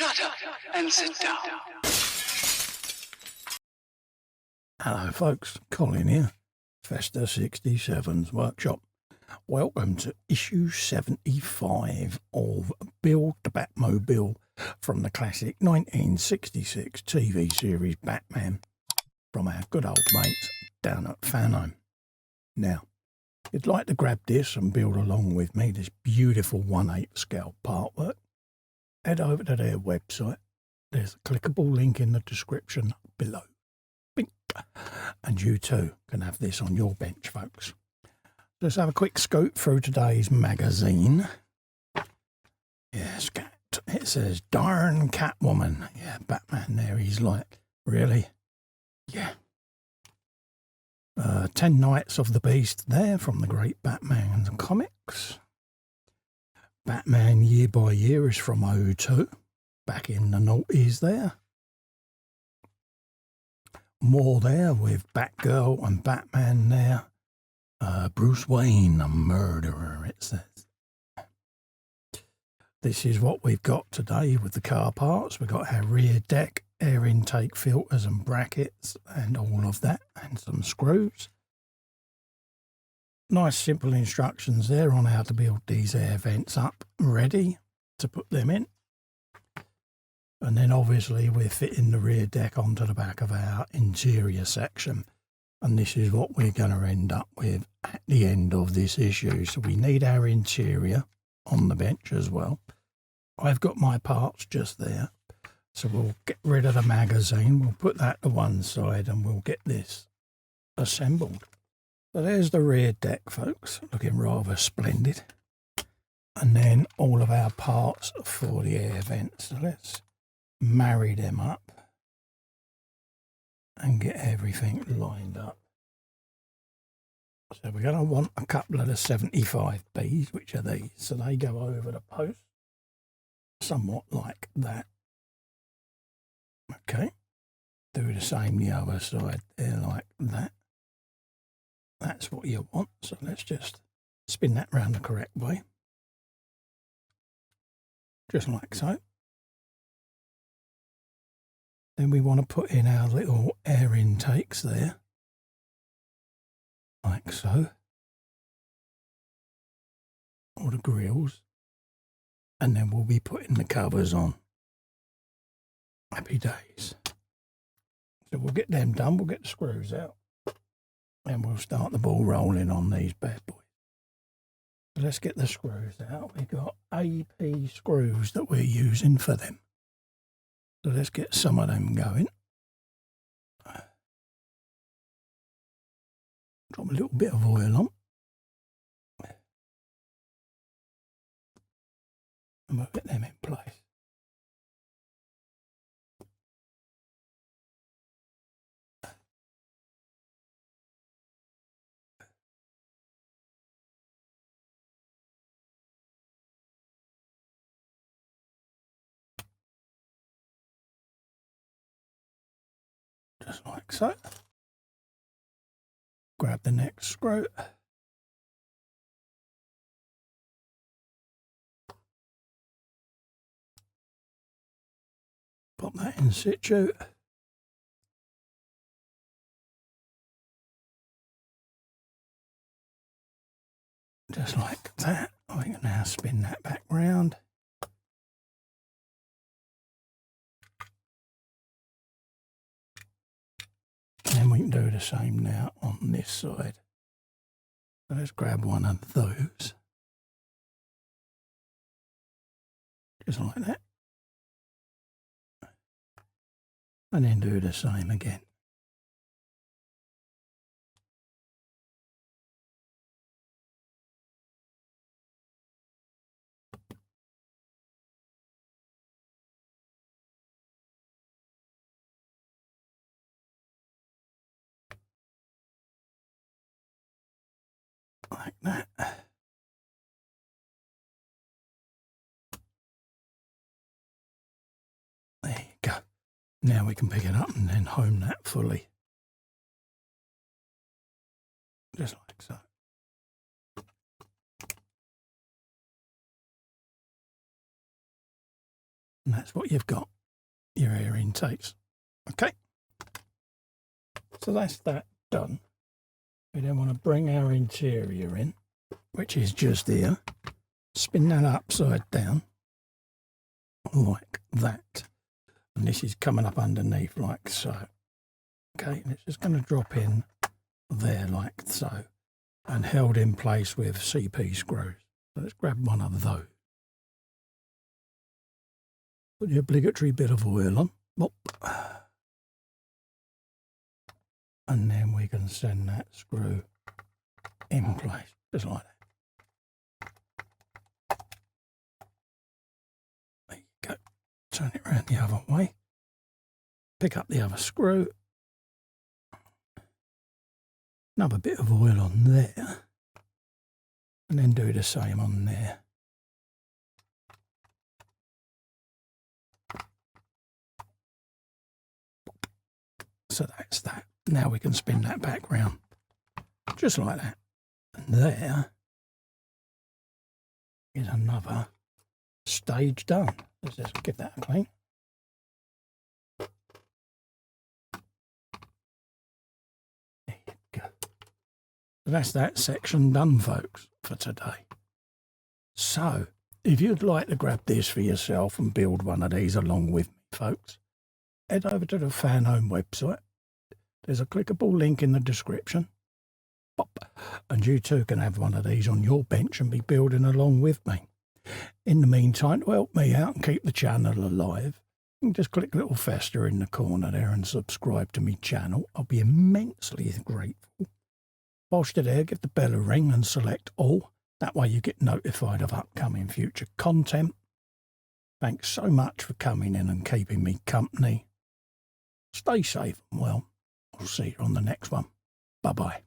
Shut up and sit down. Hello folks, Colin here, Festa 67's workshop. Welcome to issue 75 of Build the Batmobile from the classic 1966 TV series Batman from our good old mates down at Fanhome. Now, if you'd like to grab this and build along with me this beautiful 1/8 scale Partwork, head over to their website. There's a clickable link in the description below. Bink. And you too can have this on your bench, folks. Let's have a quick scoot through today's magazine. Yes, it says, darn Catwoman. Yeah, Batman there, he's like, really? Yeah. 10 Nights of the Beast there from the great Batman comics. Batman Year by Year is from 02, back in the noughties there. More there with Batgirl and Batman there. Bruce Wayne, a murderer, it says. This is what we've got today with the car parts. We've got our rear deck, air intake filters and brackets and all of that, and some screws. Nice simple instructions there on how to build these air vents up, ready to put them in. And then obviously we're fitting the rear deck onto the back of our interior section. And this is what we're going to end up with at the end of this issue. So we need our interior on the bench as well. I've got my parts just there. So we'll get rid of the magazine. We'll put that to one side and we'll get this assembled. So there's the rear deck, folks, looking rather splendid. And then all of our parts for the air vents. So let's marry them up and get everything lined up. So we're going to want a couple of the 75Bs, which are these. So they go over the post, somewhat like that. Okay. Do the same the other side there, like that. That's what you want. So let's just spin that round the correct way. Just like so. Then we want to put in our little air intakes there. Like so. Or the grills. And then we'll be putting the covers on. Happy days. So we'll get them done. We'll get the screws out. And we'll start the ball rolling on these bad boys. So let's get the screws out. We've got AP screws that we're using for them. So let's get some of them going. Drop a little bit of oil on. And we'll get them in place. Just like so. Grab the next screw. Pop that in situ. Just like that. I can now spin that back round. And then we can do the same now on this side. So let's grab one of those. Just like that. And then do the same again. Like that. There you go. Now we can pick it up and then home that fully. Just like so. And that's what you've got, your air intakes. Okay, so that's that done. We then want to bring our interior in, which is just here. Spin that upside down, like that. And this is coming up underneath like so. Okay, and it's just going to drop in there like so, and held in place with CP screws. So let's grab one of those. Put the obligatory bit of oil on. Bop. And then we can send that screw in place, just like that. There you go. Turn it around the other way. Pick up the other screw. Another bit of oil on there. And then do the same on there. So that's that. Now we can spin that back round, just like that. And there is another stage done. Let's just give that a clean. There you go. So that's that section done, folks, for today. So, if you'd like to grab this for yourself and build one of these along with me, folks, head over to the Fanhome website. There's a clickable link in the description. Pop, and you too can have one of these on your bench and be building along with me. In the meantime, to help me out and keep the channel alive, you can just click little fester in the corner there and subscribe to my channel. I'll be immensely grateful. Whilst you're there, give the bell a ring and select all. That way you get notified of upcoming future content. Thanks so much for coming in and keeping me company. Stay safe and well. I'll see you on the next one. Bye-bye.